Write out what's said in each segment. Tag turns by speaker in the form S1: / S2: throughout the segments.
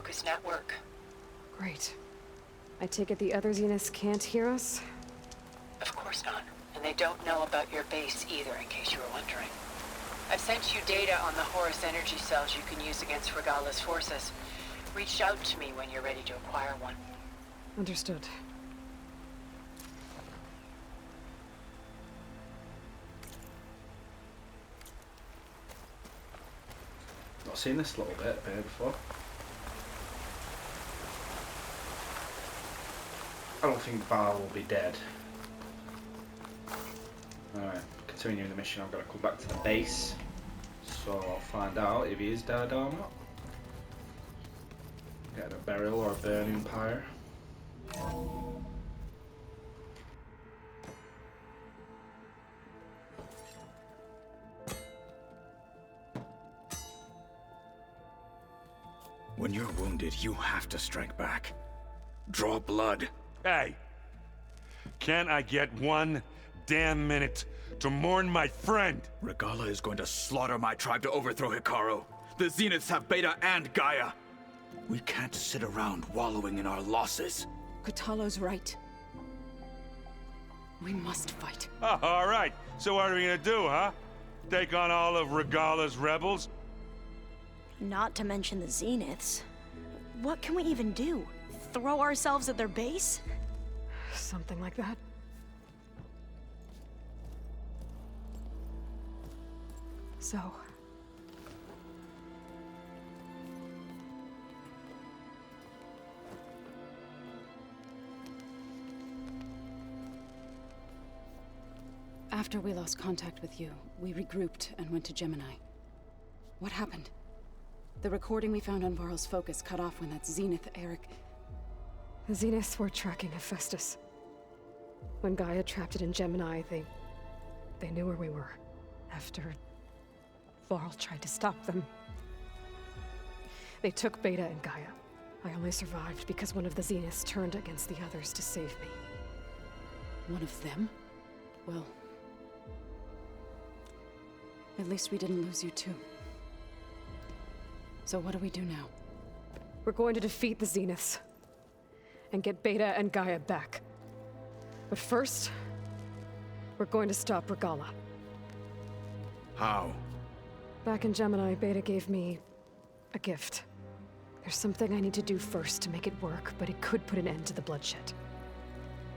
S1: focus network.
S2: Great. I take it the other Zeniths can't hear us?
S1: Of course not. And they don't know about your base either, in case you were wondering. I've sent you data on the Horus energy cells you can use against Regala's forces. Reach out to me when you're ready to acquire one.
S2: Understood.
S3: Not seen this little bit here before. I don't think Bar will be dead. Alright, continuing the mission, I've got to come back to the base. So I'll find out if he is dead or not. Getting a burial or a burning pyre.
S4: When you're wounded, you have to strike back. Draw blood.
S5: Hey! Can't I get one damn minute to mourn my friend?
S4: Regala is going to slaughter my tribe to overthrow Hekarro. The Zeniths have Beta and Gaia. We can't sit around wallowing in our losses.
S6: Kotallo's right. We must fight.
S5: Oh, all right. So what are we gonna do, huh? Take on all of Regala's rebels?
S7: Not to mention the Zeniths. What can we even do? Throw ourselves at their base?
S2: Something like that. So...
S6: After we lost contact with you, we regrouped and went to Gemini. What happened? The recording we found on Varl's focus cut off when that Zenith Eric...
S2: The Zeniths were tracking Hephaestus. When Gaia trapped it in Gemini, they knew where we were. After... Varl tried to stop them. They took Beta and Gaia. I only survived because one of the Zeniths turned against the others to save me.
S6: One of them? Well... At least we didn't lose you too. So what do we do now?
S2: We're going to defeat the Zeniths. And get Beta and Gaia back. But first... we're going to stop Regala.
S4: How?
S2: Back in Gemini, Beta gave me... a gift. There's something I need to do first to make it work, but it could put an end to the bloodshed.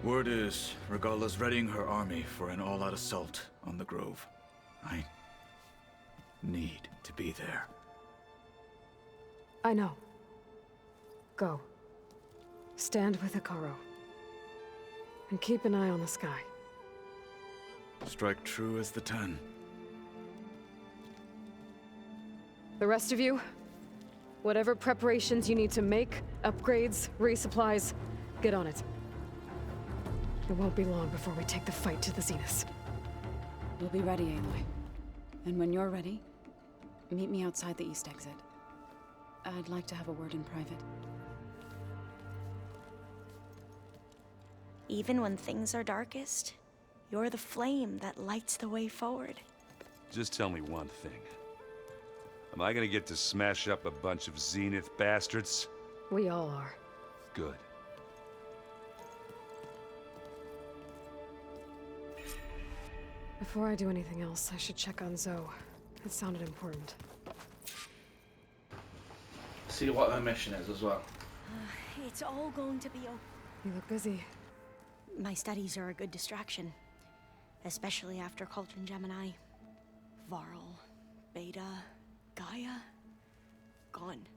S4: Word is, Regala's readying her army for an all-out assault on the Grove. I need to be there.
S2: I know. Go. Stand with Hekarro. And keep an eye on the sky.
S4: Strike true as the 10.
S2: The rest of you, whatever preparations you need to make, upgrades, resupplies, get on it. It won't be long before we take the fight to the Zeniths.
S6: We'll be ready, Aloy. And when you're ready, meet me outside the east exit. I'd like to have a word in private.
S7: Even when things are darkest, you're the flame that lights the way forward.
S5: Just tell me one thing. Am I gonna get to smash up a bunch of Zenith bastards?
S2: We all are.
S5: Good.
S2: Before I do anything else, I should check on Zoe. It sounded important.
S3: See what her mission is as well.
S7: It's all going to be okay.
S2: You look busy.
S7: My studies are a good distraction. Especially after Cauldron Gemini. Varl, Beta, Gaia, gone.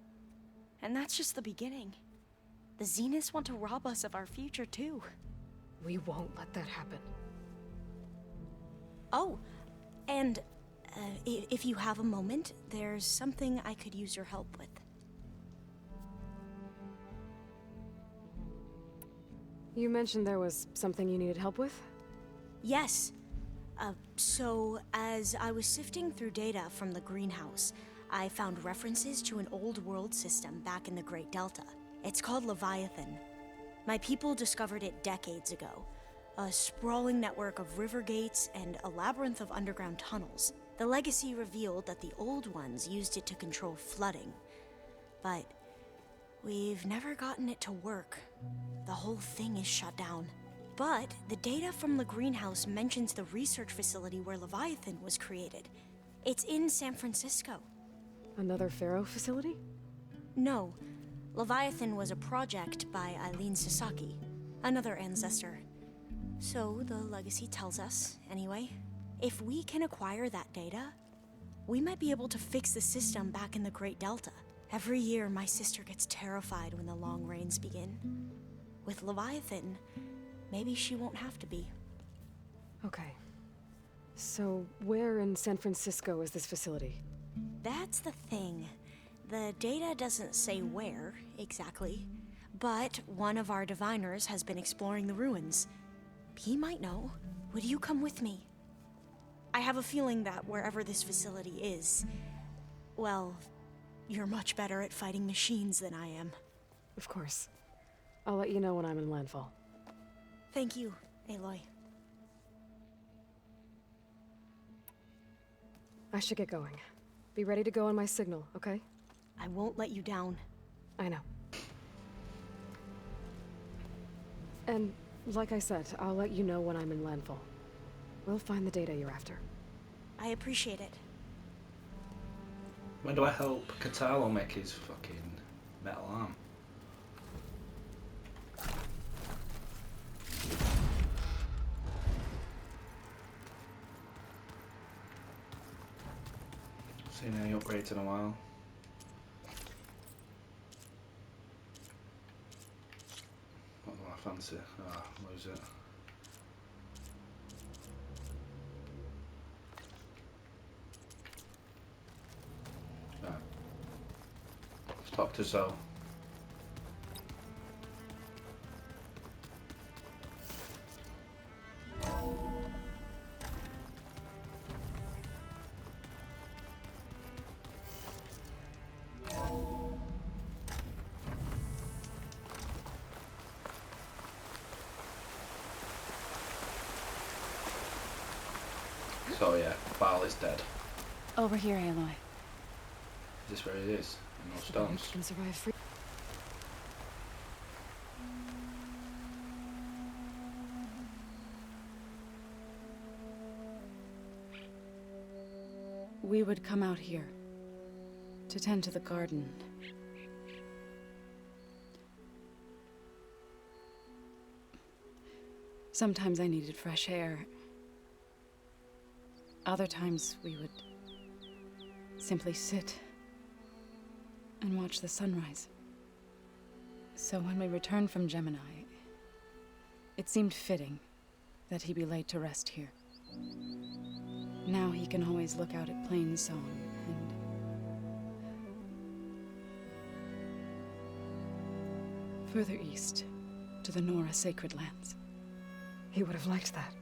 S7: And that's just the beginning. The Zeniths want to rob us of our future too.
S2: We won't let that happen.
S7: Oh, and if you have a moment, there's something I could use your help with.
S2: You mentioned there was something you needed help with?
S7: Yes. So, as I was sifting through data from the greenhouse, I found references to an old world system back in the Great Delta. It's called Leviathan. My people discovered it decades ago. A sprawling network of river gates and a labyrinth of underground tunnels. The legacy revealed that the old ones used it to control flooding. But We've never gotten it to work. The whole thing is shut down. But the data from the greenhouse mentions the research facility where Leviathan was created. It's in San Francisco.
S2: Another Pharaoh facility?
S7: No. Leviathan was a project by Eileen Sasaki, another ancestor. So the legacy tells us, anyway. If we can acquire that data, we might be able to fix the system back in the Great Delta. Every year, my sister gets terrified when the long rains begin. With Leviathan, maybe she won't have to be.
S2: Okay. So, where in San Francisco is this facility?
S7: That's the thing. The data doesn't say where, exactly. But one of our diviners has been exploring the ruins. He might know. Would you come with me? I have a feeling that wherever this facility is, well, you're much better at fighting machines than I am.
S2: Of course. I'll let you know when I'm in landfall.
S7: Thank you, Aloy.
S2: I should get going. Be ready to go on my signal, okay?
S7: I won't let you down.
S2: I know. And, like I said, I'll let you know when I'm in landfall. We'll find the data you're after.
S7: I appreciate it.
S3: When do I help Katalo make his fucking metal arm? Seen any upgrades in a while. What do I fancy? Ah, what is it? Right. Let's talk to Zoe. So yeah, Baal is dead.
S6: Over here, Aloy.
S3: Is this where it is? In those
S2: You
S3: stones?
S2: can survive free.
S6: We would come out here to tend to the garden. Sometimes I needed fresh air. Other times we would simply sit and watch the sunrise. So when we returned from Gemini, it seemed fitting that he be laid to rest here. Now he can always look out at Plainsong and... further east, to the Nora Sacred Lands.
S2: He would have liked that.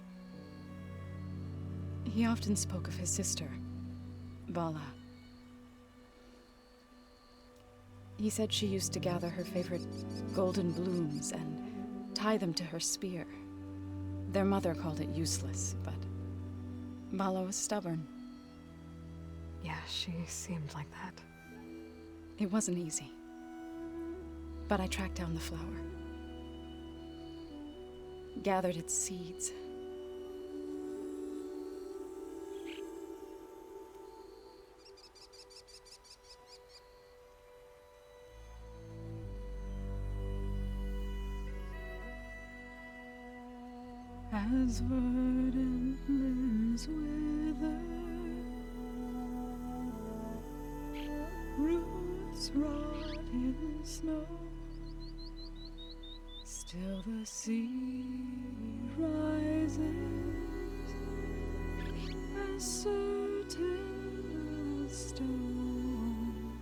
S6: He often spoke of his sister, Vala. He said she used to gather her favorite golden blooms and tie them to her spear. Their mother called it useless, but Vala was stubborn.
S2: Yeah, she seemed like that.
S6: It wasn't easy. But I tracked down the flower. Gathered its seeds. As verdant limbs wither, roots rot in snow, still the sea rises, as certain as stone.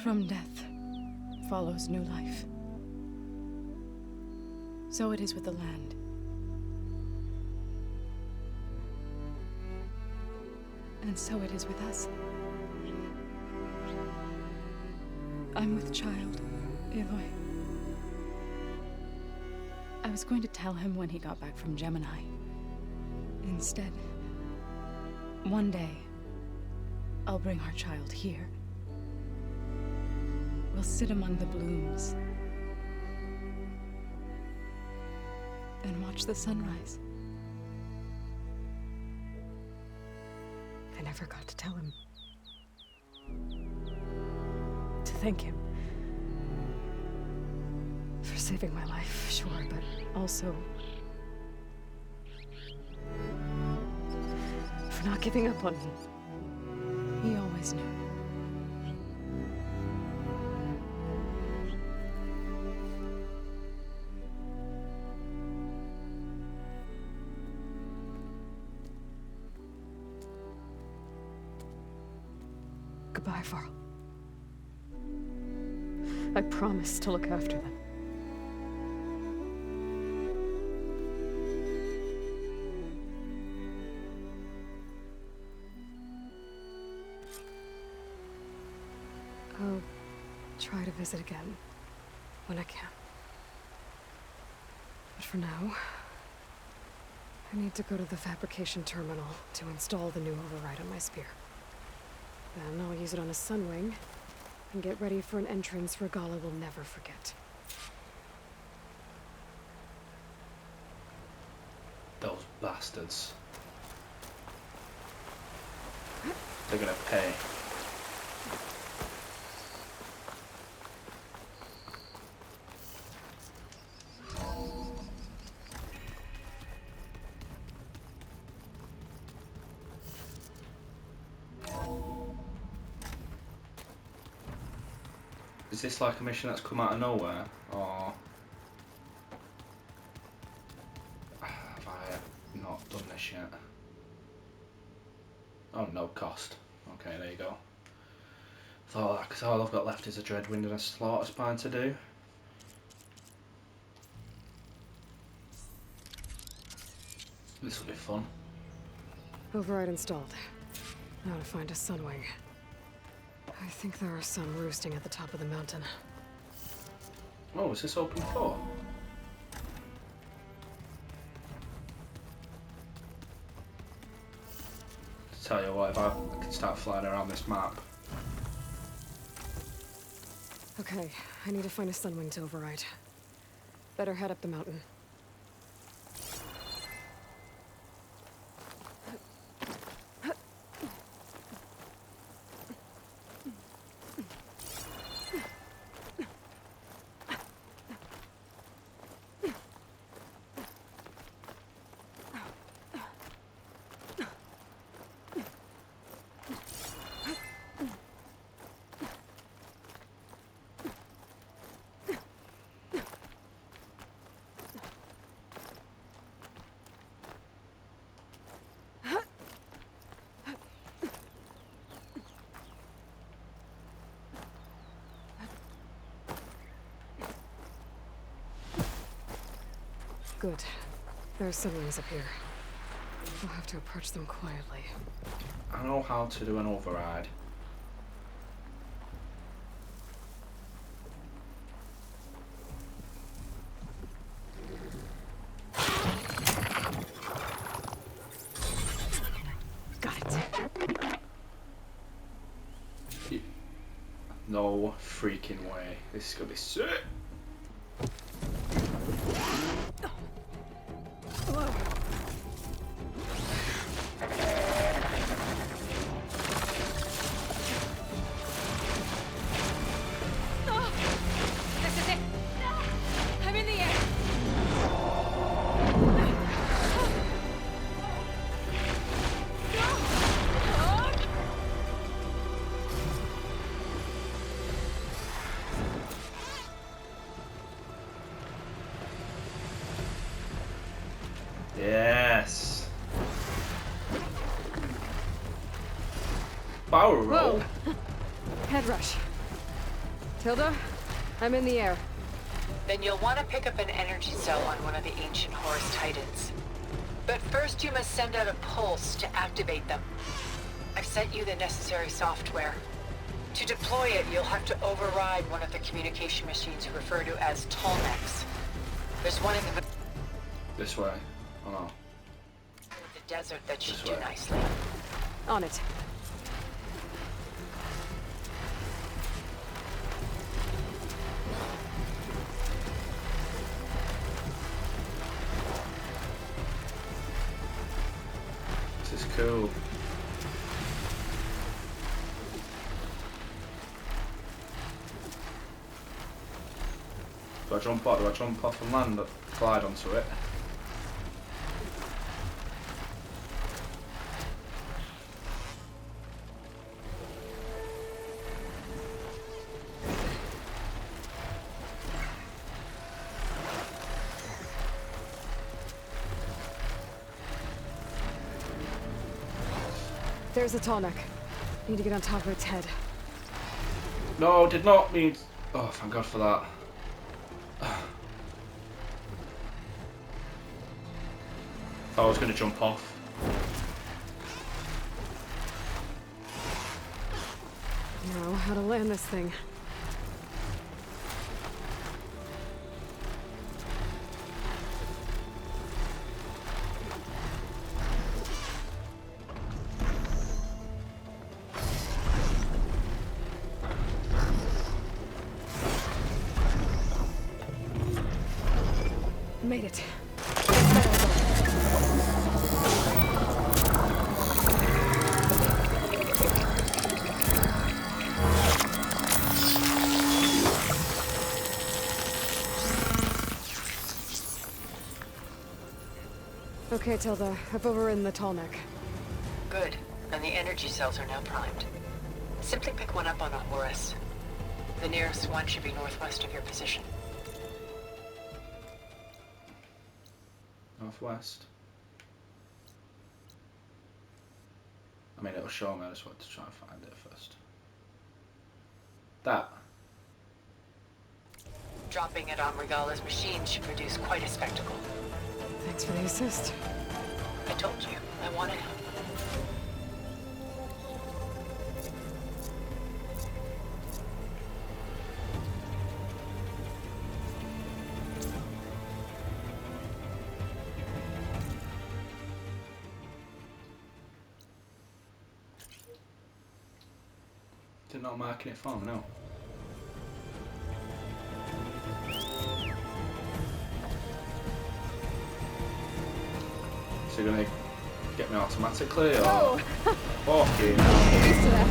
S6: From death follows new life. So it is with the land. And so it is with us. I'm with child, Aloy. I was going to tell him when he got back from Gemini. Instead, one day, I'll bring our child here I'll sit among the blooms and watch the sunrise.
S2: I never got to tell him. To thank him. For saving my life, sure, but also for not giving up on me.
S6: He always knew.
S2: Goodbye, Varl. I promise to look after them. I'll try to visit again when I can. But for now, I need to go to the fabrication terminal to install the new override on my spear. Then I'll use it on a Sunwing and get ready for an entrance Regalla will never forget.
S3: Those bastards. They're gonna pay. Is this like a mission that's come out of nowhere, or have I not done this yet? Oh, no cost. Okay, there you go. Thought that, because all I've got left is a Dreadwind and a Slaughter Spine to do. This will be fun.
S2: Override installed. Now to find a Sunwing. I think there are some roosting at the top of the mountain.
S3: Oh, is this open floor? Tell you what, if I can start flying around this map.
S2: Okay, I need to find a Sunwing to override. Better head up the mountain. Good. There are Sunwings up here. We'll have to approach them quietly.
S3: I know how to do an override.
S2: Got it.
S3: No freaking way. This is gonna be sick. Yes. Power roll.
S2: Whoa! Head rush. Tilda, I'm in the air.
S1: Then you'll want to pick up an energy cell on one of the ancient Horus Titans. But first you must send out a pulse to activate them. I've sent you the necessary software. To deploy it, you'll have to override one of the communication machines referred to as Tallnecks. There's one in the
S3: This way. Oh no.
S1: desert that should
S3: This
S1: do
S3: way.
S1: nicely.
S2: On it.
S3: cool. Do I jump off? Do I jump off and land? Glide onto it?
S2: There's a tall neck. Need to get on top of its head.
S3: No, did not mean. Oh, thank God for that. I was going to jump off.
S2: Now, how to land this thing. Made it. Okay, Tilda. I've overridden the tall neck.
S1: Good. And the energy cells are now primed. Simply pick one up on a Horus. The nearest one should be northwest of your position.
S3: Northwest. I mean, it'll show me. I just want to try and find it first. That.
S1: Dropping it on Regala's machine should produce quite a spectacle.
S2: Thanks for the assist.
S1: I told you, I want to help.
S3: They're not marking it for me, no. So you're gonna get me automatically, or?
S2: Oh!
S3: Fucking
S2: Get used to that.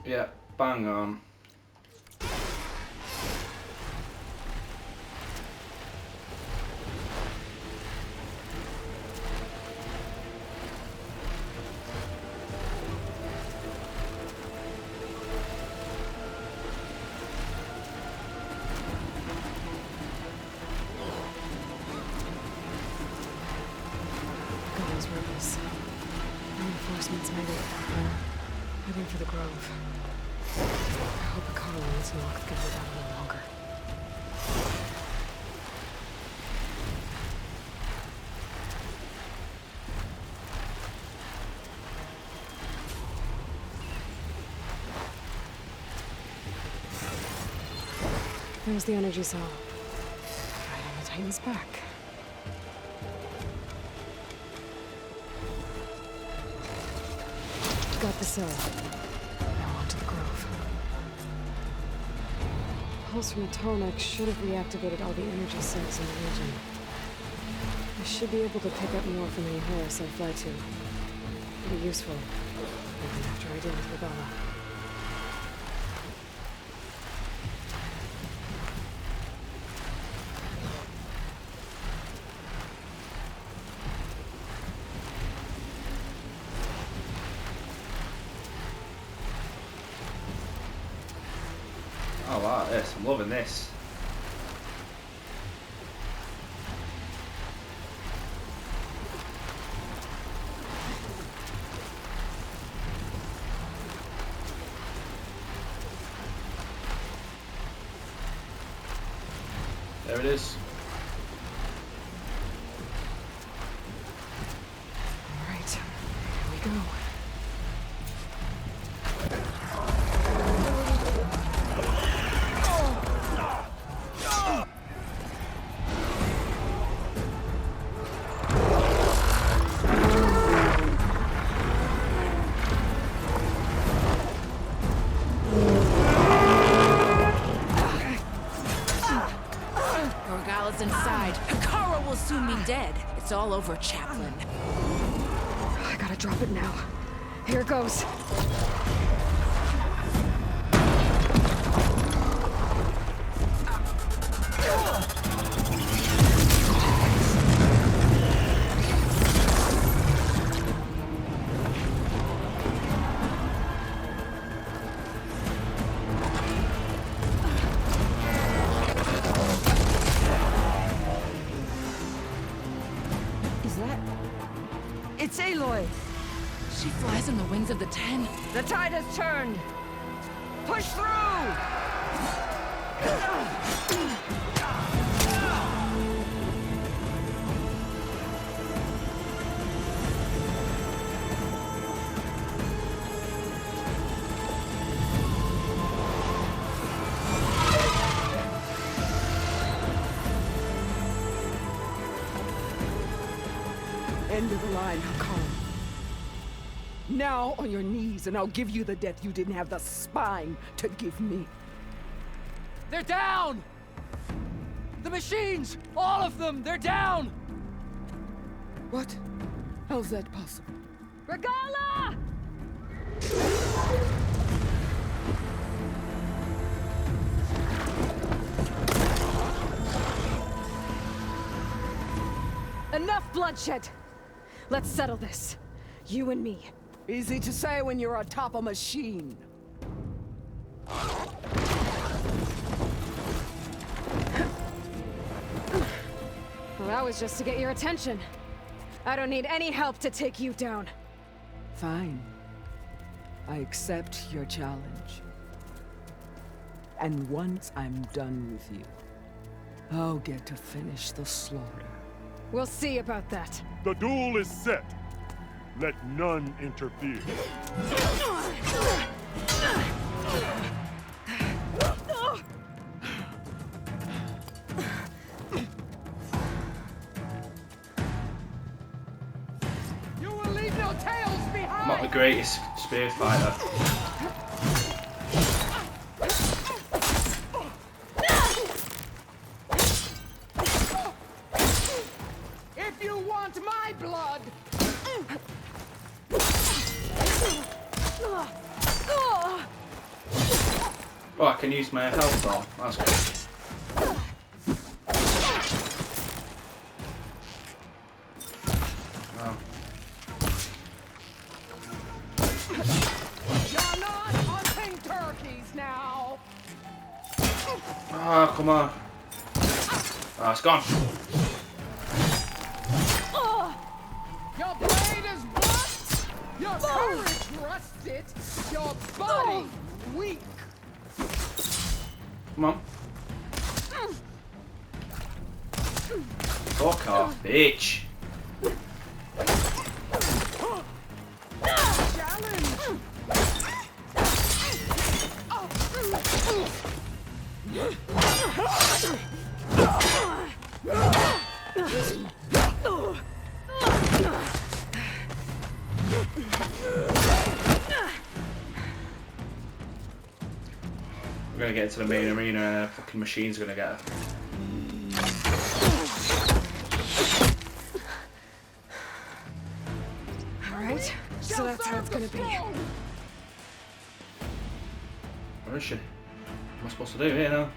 S3: Yeah, bang on.
S2: Those rebels. Reinforcements maybe. Heading for the Grove. I hope Akara won't knock the good out any longer. There's the energy cell. Right on the Titan's back. Got the cell. Now on to the Grove. Pulse from the Tallneck should have reactivated all the energy cells in the region. I should be able to pick up more from any Horus I fly to. It'll be useful, even after I deal with Regala.
S3: I like this, I'm loving this. There it is.
S2: All right, here we go.
S8: Orgala's inside. Hikara will soon be dead. It's all over, Chaplain.
S2: I gotta drop it now. Here goes.
S9: It's Aloy!
S8: She flies on the wings of the Ten.
S9: The tide has turned! Push through! End of the line, Hikara. Now on your knees, and I'll give you the death you didn't have the spine to give me.
S10: They're down! The machines! All of them! They're down!
S9: What? How's that possible?
S2: Regala! Enough bloodshed! Let's settle this. You and me.
S9: Easy to say when you're atop a machine.
S2: Well, that was just to get your attention. I don't need any help to take you down.
S9: Fine. I accept your challenge. And once I'm done with you, I'll get to finish the slaughter.
S2: We'll see about that.
S11: The duel is set. Let none interfere.
S9: You will leave no tails behind!
S3: I'm not the greatest spear fighter.
S9: If you want my blood!
S3: Oh, I can use my health on. That's good. Oh.
S9: You're not hunting turkeys now!
S3: Ah, come on. Ah, it's gone.
S9: Your blade is blunt! Your courage rusted! Your body weak!
S3: Come on. Fuck off, bitch.
S9: Challenge!
S3: We're gonna get to the main arena and a fucking machine's gonna get her.
S2: Alright, so that's how it's gonna be.
S3: Where is she? What am I supposed to do here now?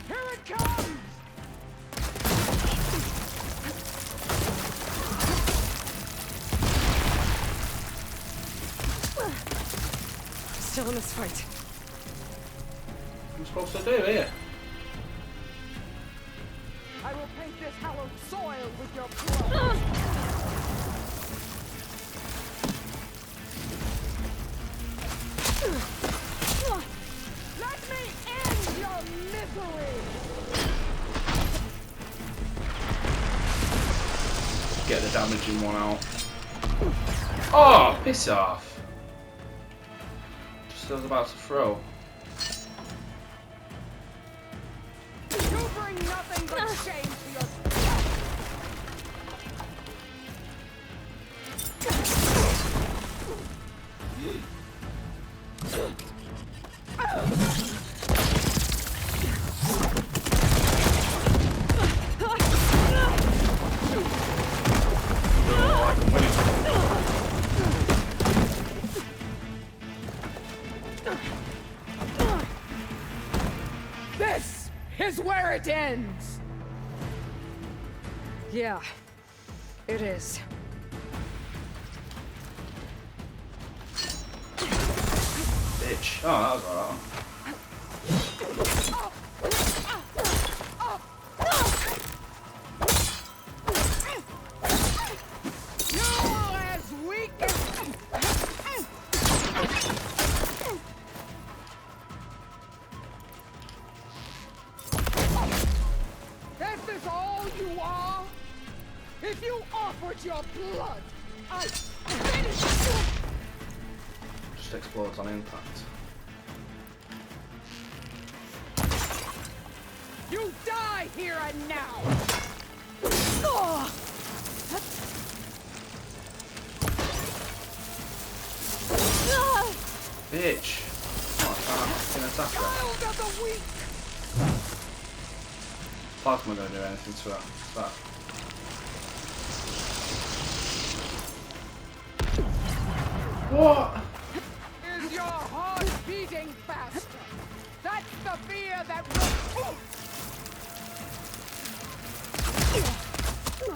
S9: Here it comes!
S2: Still in this fight.
S3: What am I supposed to do here?
S9: I will paint this hallowed soil with your blood! Let me end your misery!
S3: Get the damaging one out. Oh, piss off. Just as I was about to throw.
S9: You bring nothing but shame to your... This is where it ends!
S2: Yeah, it is.
S3: Bitch. Oh, that was alright.
S9: You're as weak as... This is all you are? If you offered your blood, I'd finish you!
S3: Just explodes on impact.
S9: You die here and now!
S3: Bitch! Oh, I can't attack her.
S9: Child of the weak!
S3: Plasma gonna do anything to her. What's that? What?
S9: Is your heart beating faster? That's the fear that will...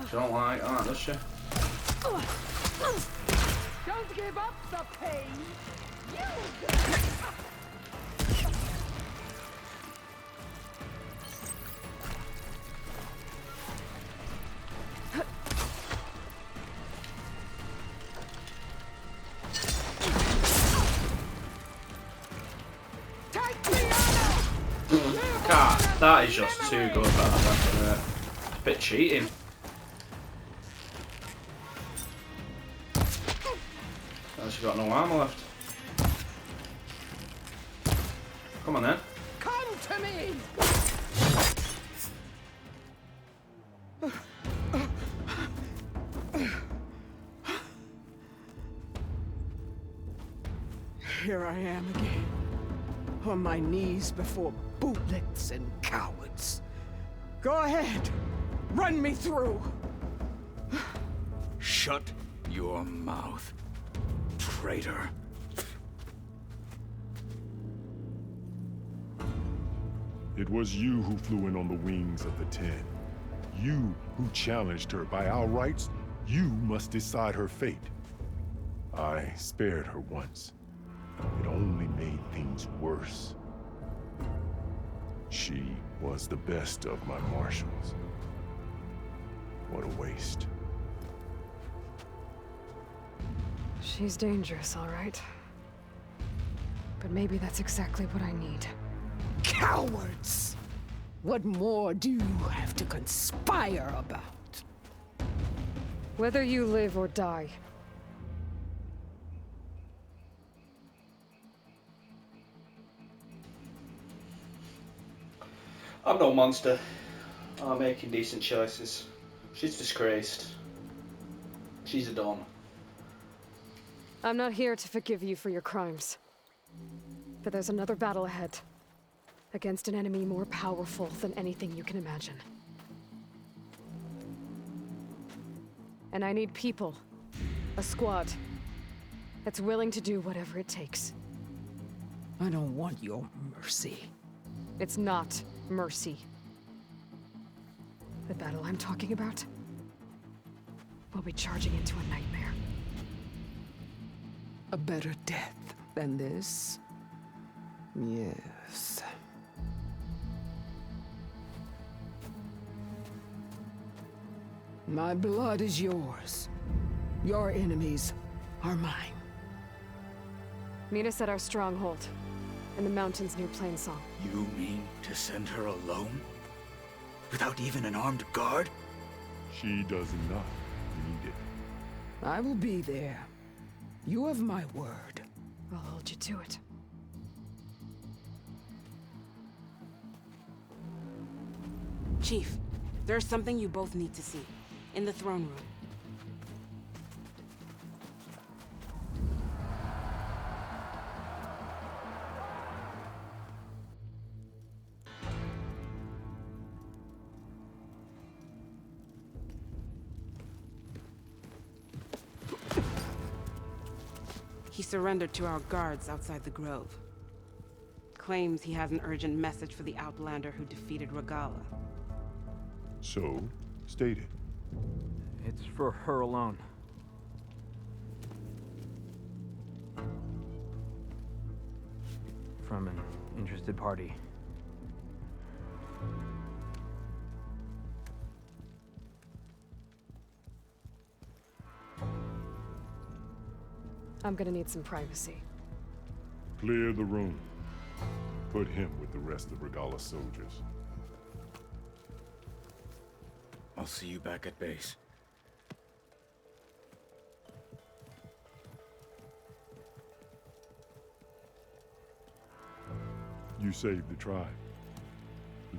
S3: She don't like that, does she?
S9: Don't give up the pain!
S3: God, that is just too good, that. It's a bit cheating. She's got no armor left. Come on then.
S9: Come to me! Here I am again, on my knees before bootlets and cowards. Go ahead, run me through.
S4: Shut your mouth, traitor.
S11: It was you who flew in on the wings of the Ten. You who challenged her. By our rights, you must decide her fate. I spared her once. It only made things worse. She was the best of my marshals. What a waste.
S2: She's dangerous, all right. But maybe that's exactly what I need.
S9: Cowards! What more do you have to conspire about?
S2: Whether you live or die.
S3: I'm no monster. I'm making decent choices. She's disgraced. She's a Don.
S2: I'm not here to forgive you for your crimes. But there's another battle ahead. Against an enemy more powerful than anything you can imagine. And I need people. A squad. That's willing to do whatever it takes.
S9: I don't want your mercy.
S2: It's not mercy. The battle I'm talking about will be charging into a nightmare.
S9: A better death than this? Yes. My blood is yours. Your enemies are mine.
S2: Meet us at our stronghold, in the mountains near Plainsong.
S4: You mean to send her alone? Without even an armed guard?
S11: She does not need it.
S9: I will be there. You have my word.
S2: I'll hold you to it.
S12: Chief, there's something you both need to see. In the throne room. He surrendered to our guards outside the grove. claims he has an urgent message for the Outlander who defeated Regalla.
S11: So, state it.
S10: It's for her alone. From an interested party.
S2: I'm gonna need some privacy.
S11: Clear the room. Put him with the rest of Regalla's soldiers.
S4: I'll see you back at base.
S11: You saved the tribe.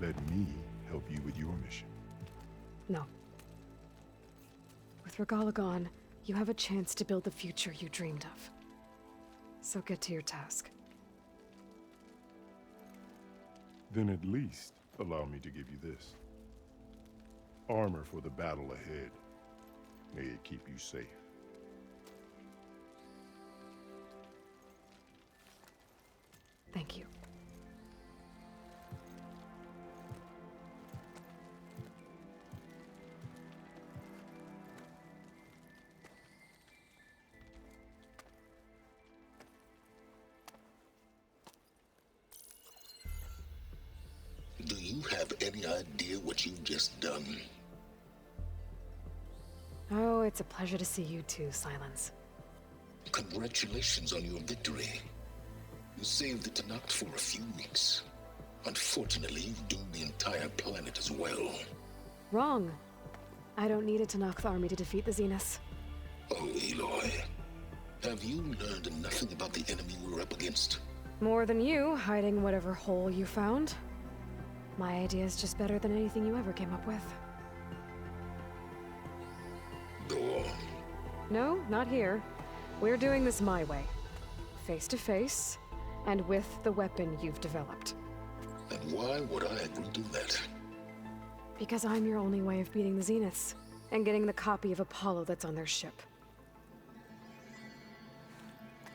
S11: Let me help you with your mission.
S2: No. With Regalla gone, you have a chance to build the future you dreamed of. So get to your task.
S11: Then at least allow me to give you this. Armor for the battle ahead. May it keep you safe.
S2: Thank you.
S13: Do you have any idea what you've just done?
S2: Oh, it's a pleasure to see you too, Silence.
S13: Congratulations on your victory. You saved the Tenakth for a few weeks. Unfortunately, you've doomed the entire planet as well.
S2: Wrong. I don't need a Tenakth army to defeat the Zeniths.
S13: Oh, Aloy. Have you learned nothing about the enemy we're up against?
S2: More than you, hiding whatever hole you found. My idea is just better than anything you ever came up with.
S13: Go on.
S2: No, not here. We're doing this my way. Face to face, and with the weapon you've developed.
S13: And why would I agree to that?
S2: Because I'm your only way of beating the Zeniths, and getting the copy of Apollo that's on their ship.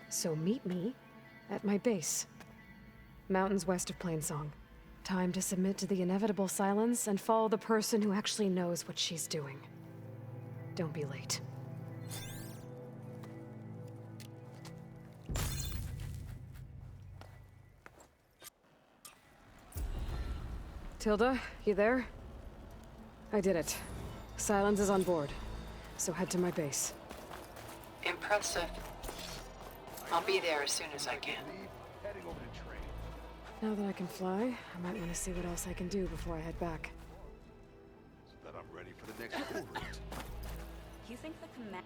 S2: So meet me at my base. Mountains west of Plainsong. Time to submit to the inevitable silence and follow the person who actually knows what she's doing. Don't be late. Tilda, you there? I did it. Silence is on board, so head to my base.
S1: Impressive. I'll be there as soon as I can.
S2: Now that I can fly, I might want to see what else I can do before I head back.
S14: So that I'm ready for the next route.
S7: You think the command...